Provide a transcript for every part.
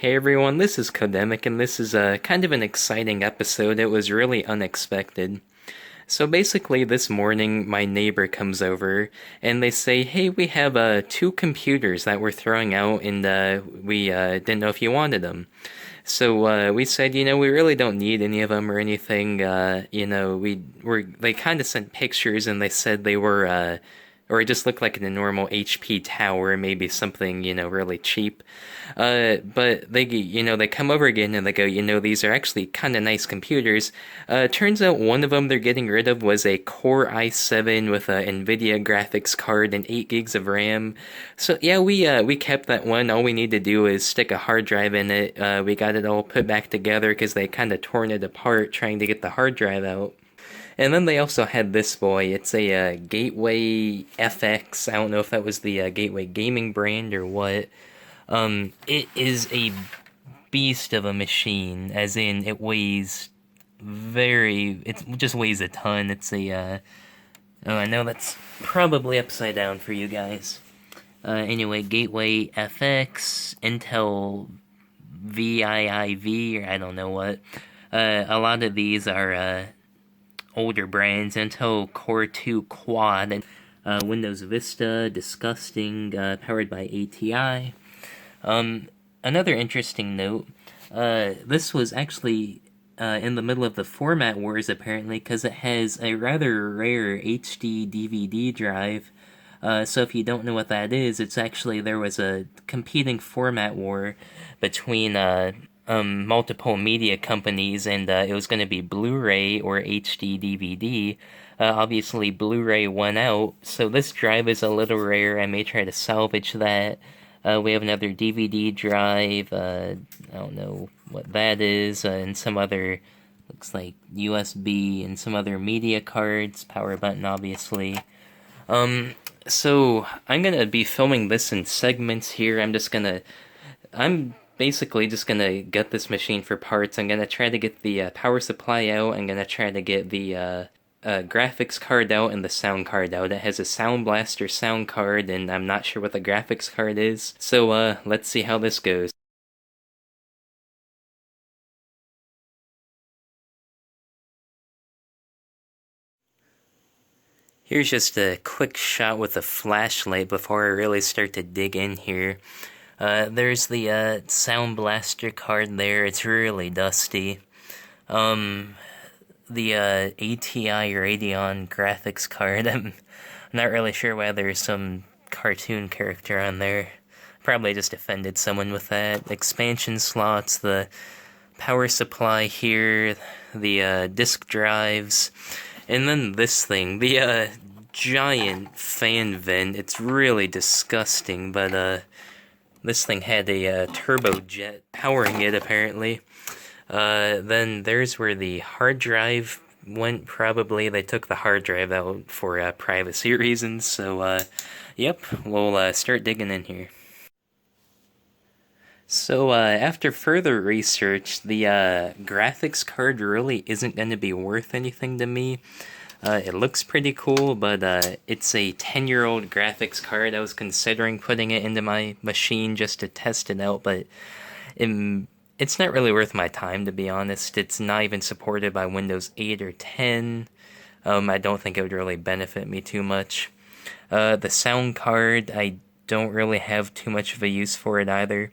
Hey everyone, this is Codemic, and this is a kind of an exciting episode. It was really unexpected. So basically, this morning, my neighbor comes over, and they say, "Hey, we have two computers that we're throwing out, and we didn't know if you wanted them." So we said, we really don't need any of them or anything. They kind of sent pictures, and they said they were or it just looked like a normal HP tower, maybe something, really cheap. But they come over again and they go, these are actually kind of nice computers. Turns out one of them they're getting rid of was a Core i7 with a NVIDIA graphics card and 8 gigs of RAM. So yeah, we kept that one. All we need to do is stick a hard drive in it. We got it all put back together because they kind of torn it apart trying to get the hard drive out. And then they also had this boy. It's a Gateway FX. I don't know if that was the Gateway gaming brand or what. It is a beast of a machine, as in it weighs it just weighs a ton. It's oh, I know that's probably upside down for you guys. Anyway, Gateway FX, Intel VIIV, or I don't know what. A lot of these are, older brands, Intel Core 2 Quad, and Windows Vista, Disgusting, powered by ATI. Another interesting note, this was actually in the middle of the format wars apparently, because it has a rather rare HD DVD drive. So if you don't know what that is, it's actually there was a competing format war between multiple media companies, and it was going to be Blu-ray or HD DVD. Obviously, Blu-ray won out, so this drive is a little rare. I may try to salvage that. We have another DVD drive. I don't know what that is, and some other, looks like USB, and some other media cards. Power button, obviously. So I'm gonna be filming this in segments here. I'm basically just gonna get this machine for parts. I'm gonna try to get the power supply out. I'm gonna try to get the graphics card out and the sound card out. It has a Sound Blaster sound card, and I'm not sure what the graphics card is. So let's see how this goes. Here's just a quick shot with a flashlight before I really start to dig in here. There's the Sound Blaster card there. It's really dusty. The ATI Radeon graphics card. I'm not really sure why there's some cartoon character on there. Probably just offended someone with that. Expansion slots, the power supply here, the disk drives, and then this thing, the giant fan vent. It's really disgusting, but this thing had a turbojet powering it, apparently. Then there's where the hard drive went, probably. They took the hard drive out for privacy reasons, so, yep, we'll start digging in here. So, after further research, the graphics card really isn't going to be worth anything to me. It looks pretty cool, but it's a 10-year-old graphics card. I was considering putting it into my machine just to test it out, but it's not really worth my time, to be honest. It's not even supported by Windows 8 or 10. I don't think it would really benefit me too much. The sound card, I don't really have too much of a use for it either.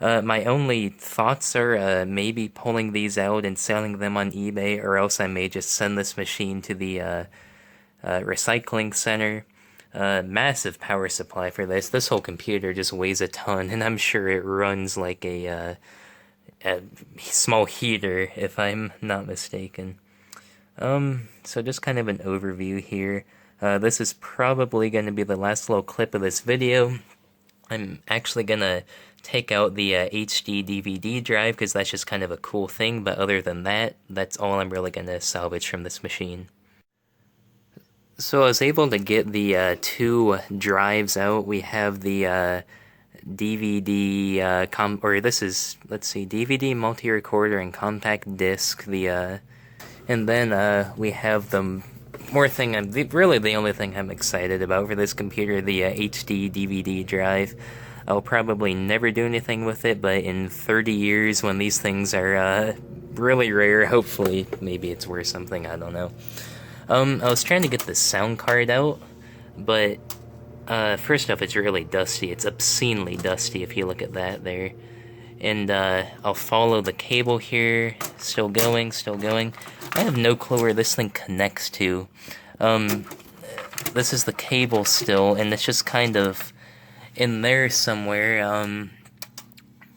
My only thoughts are maybe pulling these out and selling them on eBay, or else I may just send this machine to the recycling center. Massive power supply for this. This whole computer just weighs a ton, and I'm sure it runs like a small heater, if I'm not mistaken. So just kind of an overview here. This is probably going to be the last little clip of this video. I'm actually gonna take out the HD DVD drive because that's just kind of a cool thing, but other than that, that's all I'm really gonna salvage from this machine. So I was able to get the two drives out. We have the DVD DVD multi-recorder and compact disc. And then we have the really the only thing I'm excited about for this computer, the HD DVD drive. I'll probably never do anything with it, but in 30 years when these things are really rare, hopefully, maybe it's worth something, I don't know. I was trying to get the sound card out, but first off, it's really dusty. It's obscenely dusty if you look at that there. And I'll follow the cable here. Still going, still going. I have no clue where this thing connects to. This is the cable still, and it's just kind of in there somewhere.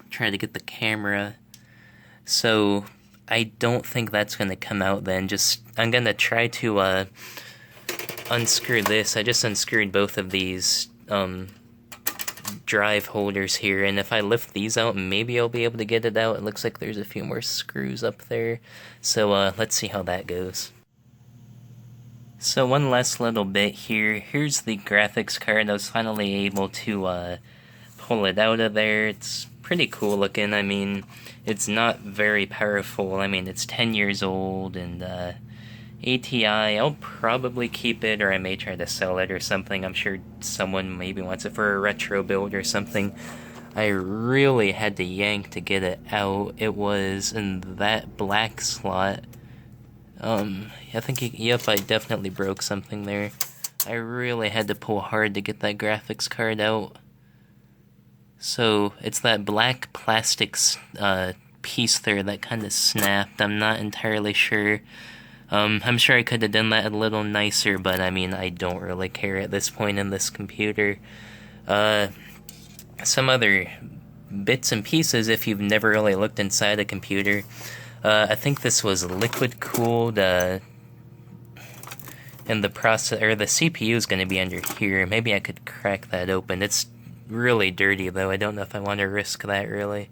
Trying to get the camera. So I don't think that's gonna come out then. I'm gonna try to unscrew this. I just unscrewed both of these drive holders here, and if I lift these out, maybe I'll be able to get it out. It looks like there's a few more screws up there. So let's see how that goes. So one last little bit here. Here's the graphics card. I was finally able to pull it out of there. It's pretty cool looking. I mean, it's not very powerful. I mean, it's 10 years old, and ATI, I'll probably keep it, or I may try to sell it or something. I'm sure someone maybe wants it for a retro build or something. I really had to yank to get it out. It was in that black slot. I think, yep, I definitely broke something there. I really had to pull hard to get that graphics card out. So, it's that black plastic piece there that kind of snapped. I'm not entirely sure. I'm sure I could have done that a little nicer, but I mean, I don't really care at this point in this computer. Some other bits and pieces, if you've never really looked inside a computer. I think this was liquid cooled, and the CPU is going to be under here. Maybe I could crack that open. It's really dirty, though. I don't know if I want to risk that, really.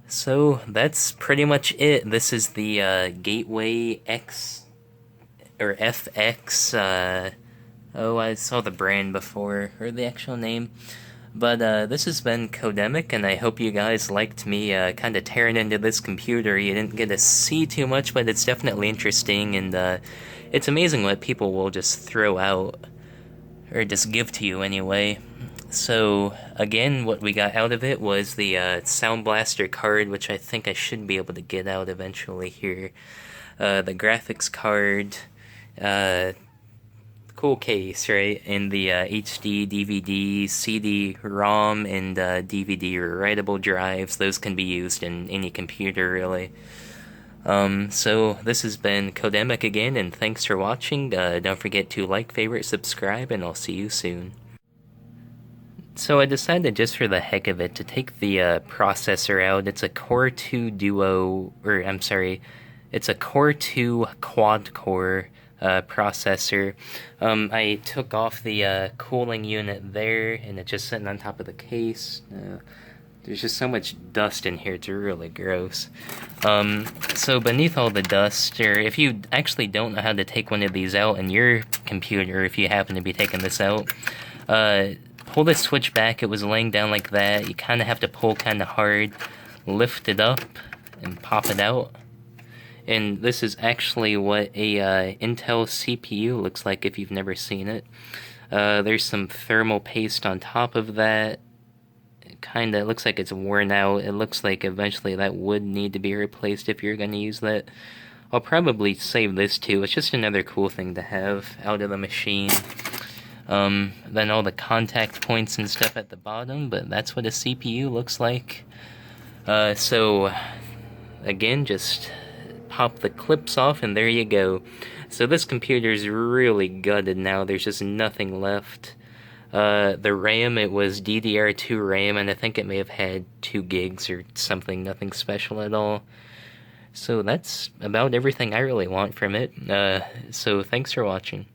So, that's pretty much it. This is the Gateway X, or FX, I saw the brand before, or the actual name. But this has been Codemic, and I hope you guys liked me kind of tearing into this computer. You didn't get to see too much, but it's definitely interesting, and it's amazing what people will just throw out, or just give to you anyway. So, again, what we got out of it was the Sound Blaster card, which I think I should be able to get out eventually here. The graphics card, cool case, right? And the HD, DVD, CD-ROM, and DVD writable drives. Those can be used in any computer, really. So this has been Codemic again, and thanks for watching. Don't forget to like, favorite, subscribe, and I'll see you soon. So I decided just for the heck of it to take the processor out. It's a Core 2 Duo, or I'm sorry, it's a Core 2 quad-core processor. I took off the cooling unit there, and it's just sitting on top of the case. There's just so much dust in here, it's really gross. So beneath all the dust, or if you actually don't know how to take one of these out in your computer, if you happen to be taking this out, pull the switch back. It was laying down like that. You kind of have to pull kind of hard, lift it up, and pop it out. And this is actually what a Intel CPU looks like if you've never seen it. There's some thermal paste on top of that. It looks like it's worn out. It looks like eventually that would need to be replaced if you're going to use that. I'll probably save this too. It's just another cool thing to have out of the machine. Then all the contact points and stuff at the bottom, but that's what a CPU looks like. So, again, just pop the clips off and there you go. So this computer's really gutted now. There's just nothing left. The RAM, it was DDR2 RAM, and I think it may have had 2 gigs or something, nothing special at all. So that's about everything I really want from it. So thanks for watching.